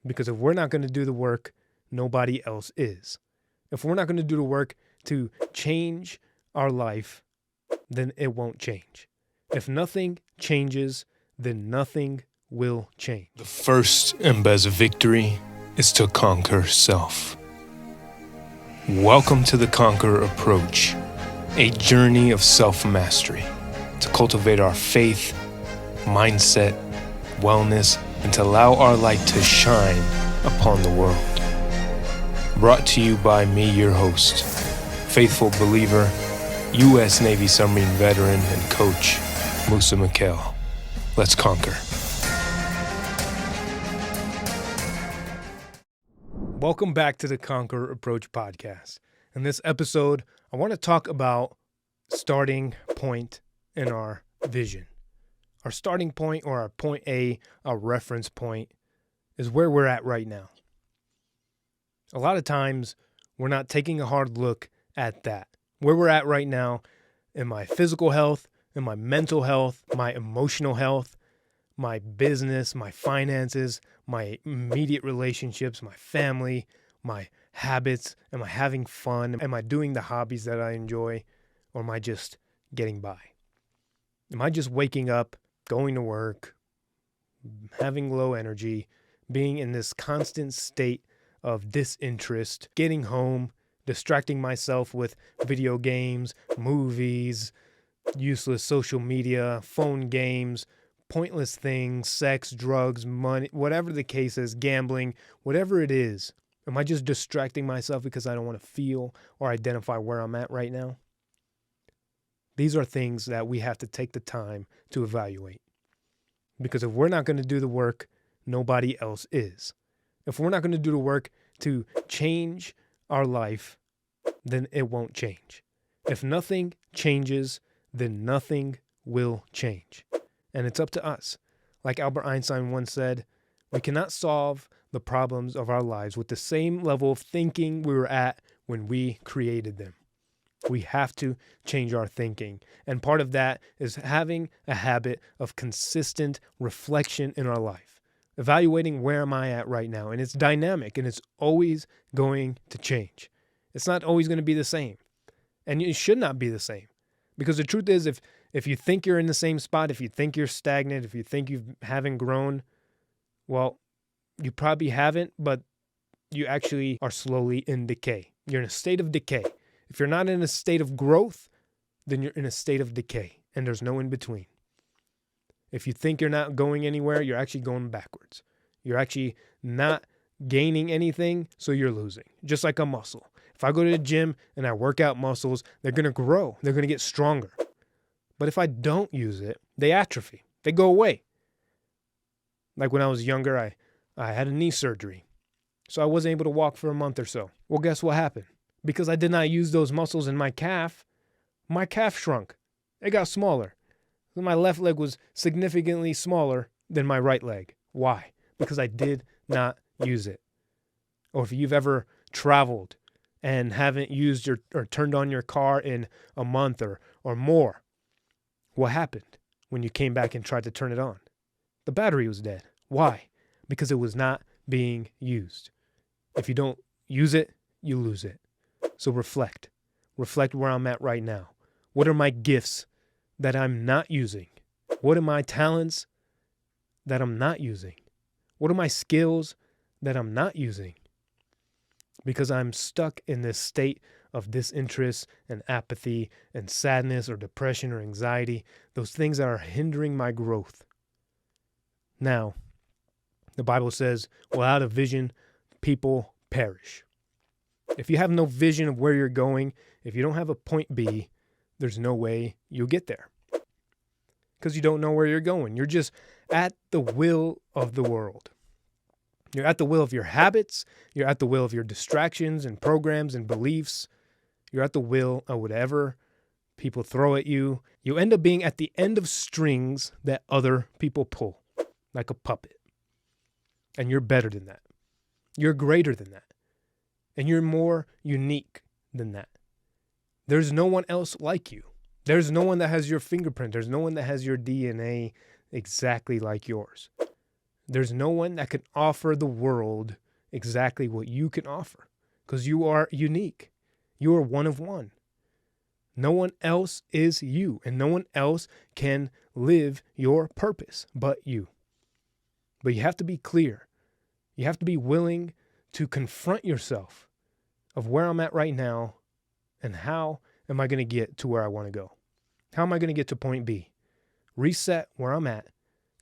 Because if we're not going to do the work, nobody else is. If we're not going to do the work to change our life, then it won't change. If nothing changes, then nothing will change. The first and best victory is to conquer self. Welcome to the Conqueror Approach, a journey of self-mastery to cultivate our faith, mindset, wellness, and to allow our light to shine upon the world. Brought to you by me, your host, faithful believer, U.S. Navy submarine veteran and coach, Moussa Mikhail. Let's conquer. Welcome back to the Conqueror Approach podcast. In this episode, I want to talk about starting point in our vision. Our starting point, or our point A, our reference point, is where we're at right now. A lot of times, we're not taking a hard look at that. Where we're at right now in my physical health, in my mental health, my emotional health, my business, my finances, my immediate relationships, my family, my habits. Am I having fun? Am I doing the hobbies that I enjoy? Or am I just getting by? Am I just waking up, going to work, having low energy, being in this constant state of disinterest, getting home, distracting myself with video games, movies, useless social media, phone games, pointless things, sex, drugs, money, whatever the case is, gambling, whatever it is? Am I just distracting myself because I don't want to feel or identify where I'm at right now? These are things that we have to take the time to evaluate. Because if we're not going to do the work, nobody else is. If we're not going to do the work to change our life, then it won't change. If nothing changes, then nothing will change. And it's up to us. Like Albert Einstein once said, we cannot solve the problems of our lives with the same level of thinking we were at when we created them. We have to change our thinking. And part of that is having a habit of consistent reflection in our life. Evaluating where am I at right now. And it's dynamic and it's always going to change. It's not always going to be the same. And it should not be the same. Because the truth is, if you think you're in the same spot, if you think you're stagnant, if you think you haven't grown, well, you probably haven't, but you actually are slowly in decay. You're in a state of decay. If you're not in a state of growth, then you're in a state of decay, and there's no in between. If you think you're not going anywhere, you're actually going backwards. You're actually not gaining anything, so you're losing, just like a muscle. If I go to the gym and I work out muscles, they're going to grow. They're going to get stronger. But if I don't use it, they atrophy. They go away. Like when I was younger, I had a knee surgery, so I wasn't able to walk for a month or so. Well, guess what happened? Because I did not use those muscles in my calf shrunk. It got smaller. My left leg was significantly smaller than my right leg. Why? Because I did not use it. Or if you've ever traveled and haven't used or turned on your car in a month or more, what happened when you came back and tried to turn it on? The battery was dead. Why? Because it was not being used. If you don't use it, you lose it. So reflect. Reflect where I'm at right now. What are my gifts that I'm not using? What are my talents that I'm not using? What are my skills that I'm not using? Because I'm stuck in this state of disinterest and apathy and sadness or depression or anxiety, those things that are hindering my growth. Now, the Bible says, without a vision, people perish. If you have no vision of where you're going, if you don't have a point B, there's no way you'll get there. Because you don't know where you're going. You're just at the will of the world. You're at the will of your habits. You're at the will of your distractions and programs and beliefs. You're at the will of whatever people throw at you. You end up being at the end of strings that other people pull, like a puppet. And you're better than that. You're greater than that. And you're more unique than that. There's no one else like you. There's no one that has your fingerprint. There's no one that has your DNA exactly like yours. There's no one that can offer the world exactly what you can offer because you are unique. You are one of one. No one else is you, and no one else can live your purpose but you. But you have to be clear. You have to be willing to confront yourself of where I'm at right now and how am I going to get to where I want to go? How am I going to get to point B? Reset where I'm at,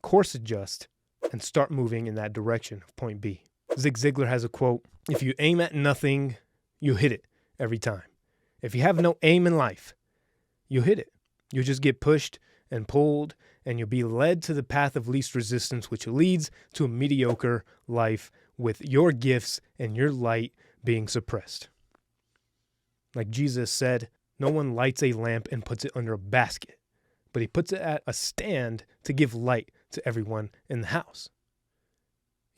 course adjust, and start moving in that direction of point B. Zig Ziglar has a quote, if you aim at nothing, you hit it every time. If you have no aim in life, you hit it. You'll just get pushed and pulled, and you'll be led to the path of least resistance, which leads to a mediocre life with your gifts and your light being suppressed. Like Jesus said, no one lights a lamp and puts it under a basket, but he puts it at a stand to give light to everyone in the house.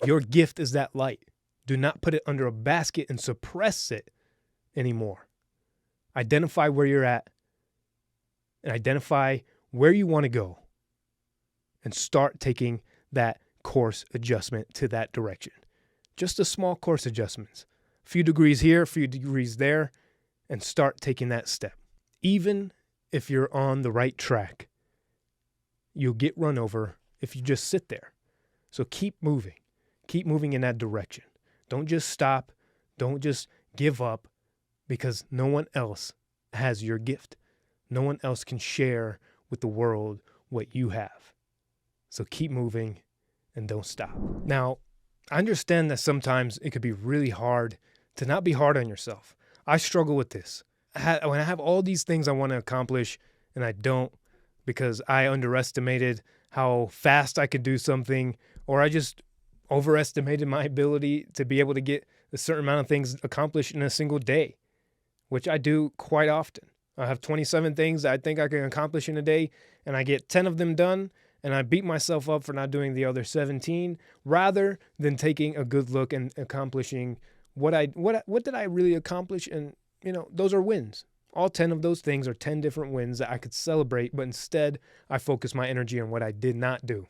Your gift is that light. Do not put it under a basket and suppress it anymore. Identify where you're at and identify where you want to go and start taking that course adjustment to that direction. Just a small course adjustments, a few degrees here, a few degrees there, and start taking that step. Even if you're on the right track, you'll get run over if you just sit there. So keep moving in that direction. Don't just stop. Don't just give up because no one else has your gift. No one else can share with the world what you have. So keep moving and don't stop. Now, I understand that sometimes it could be really hard to not be hard on yourself. I struggle with this. When I have all these things I want to accomplish and I don't because I underestimated how fast I could do something, or I just overestimated my ability to be able to get a certain amount of things accomplished in a single day, which I do quite often. I have 27 things that I think I can accomplish in a day, and I get 10 of them done, and I beat myself up for not doing the other 17, rather than taking a good look and accomplishing what did I really accomplish? And, those are wins. All 10 of those things are 10 different wins that I could celebrate, but instead I focus my energy on what I did not do.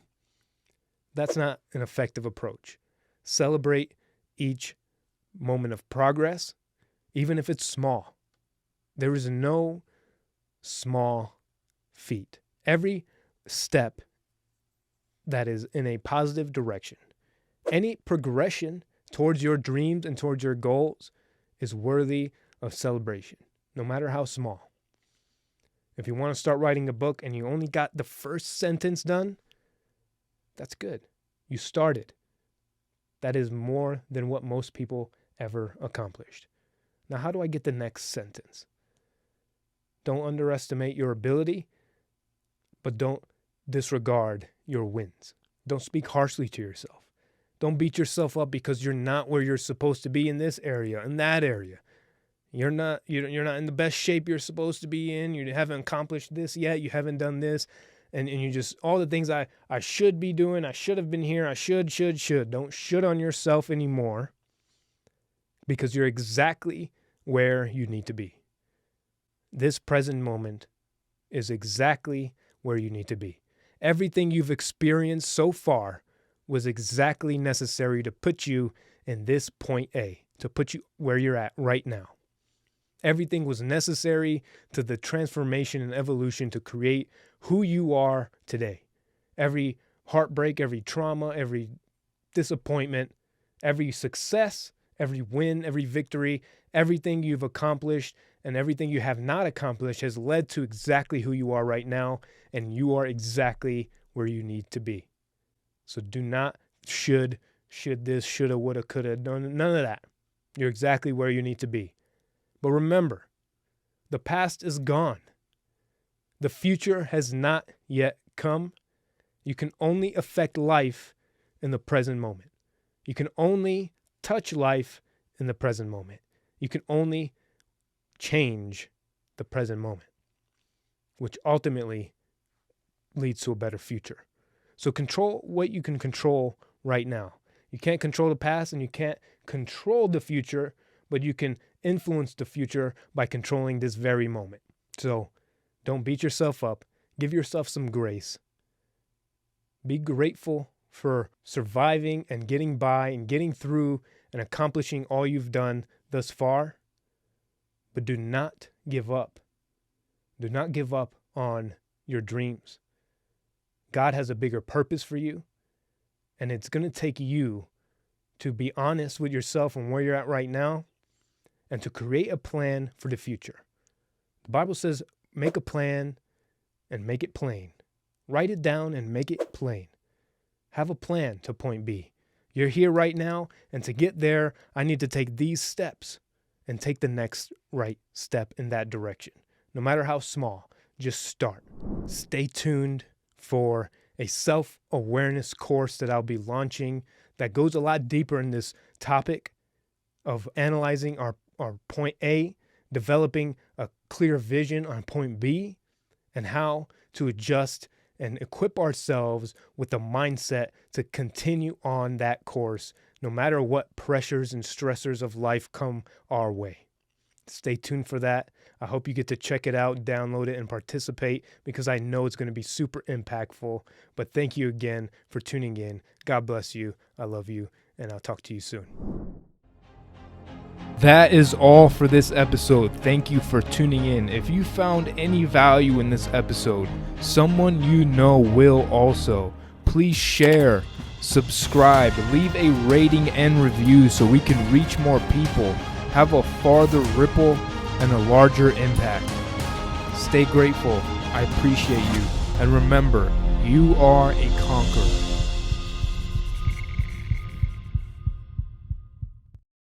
That's not an effective approach. Celebrate each moment of progress, even if it's small. There is no small feat. Every step that is in a positive direction, any progression towards your dreams and towards your goals is worthy of celebration, no matter how small. If you want to start writing a book and you only got the first sentence done, that's good. You started. That is more than what most people ever accomplished. Now, how do I get the next sentence? Don't underestimate your ability, but don't disregard your wins. Don't speak harshly to yourself. Don't beat yourself up because you're not where you're supposed to be in this area, in that area. You're not in the best shape you're supposed to be in. You haven't accomplished this yet. You haven't done this. And you just, all the things I should be doing, I should have been here, I should. Don't should on yourself anymore because you're exactly where you need to be. This present moment is exactly where you need to be. Everything you've experienced so far was exactly necessary to put you in this point A, to put you where you're at right now. Everything was necessary to the transformation and evolution to create who you are today. Every heartbreak, every trauma, every disappointment, every success, every win, every victory, everything you've accomplished and everything you have not accomplished has led to exactly who you are right now, and you are exactly where you need to be. So do not should this, shoulda, woulda, coulda, none of that. You're exactly where you need to be. But remember, the past is gone. The future has not yet come. You can only affect life in the present moment. You can only touch life in the present moment. You can only change the present moment, which ultimately leads to a better future. So control what you can control right now. You can't control the past and you can't control the future, but you can influence the future by controlling this very moment. So don't beat yourself up. Give yourself some grace. Be grateful for surviving and getting by and getting through and accomplishing all you've done thus far. But do not give up. Do not give up on your dreams. God has a bigger purpose for you, and it's going to take you to be honest with yourself and where you're at right now and to create a plan for the future. The Bible says, make a plan and make it plain. Write it down and make it plain. Have a plan to point B. You're here right now, and to get there, I need to take these steps and take the next right step in that direction. No matter how small, just start. Stay tuned for a self-awareness course that I'll be launching that goes a lot deeper in this topic of analyzing our point A, developing a clear vision on point B, and how to adjust and equip ourselves with the mindset to continue on that course no matter what pressures and stressors of life come our way. Stay tuned for that. I hope you get to check it out, download it, and participate because I know it's going to be super impactful. But thank you again for tuning in. God bless you. I love you, and I'll talk to you soon. That is all for this episode. Thank you for tuning in. If you found any value in this episode, someone you know will also. Please share, subscribe, leave a rating and review so we can reach more people, have a farther ripple, and a larger impact. Stay grateful. I appreciate you. And remember, you are a conqueror.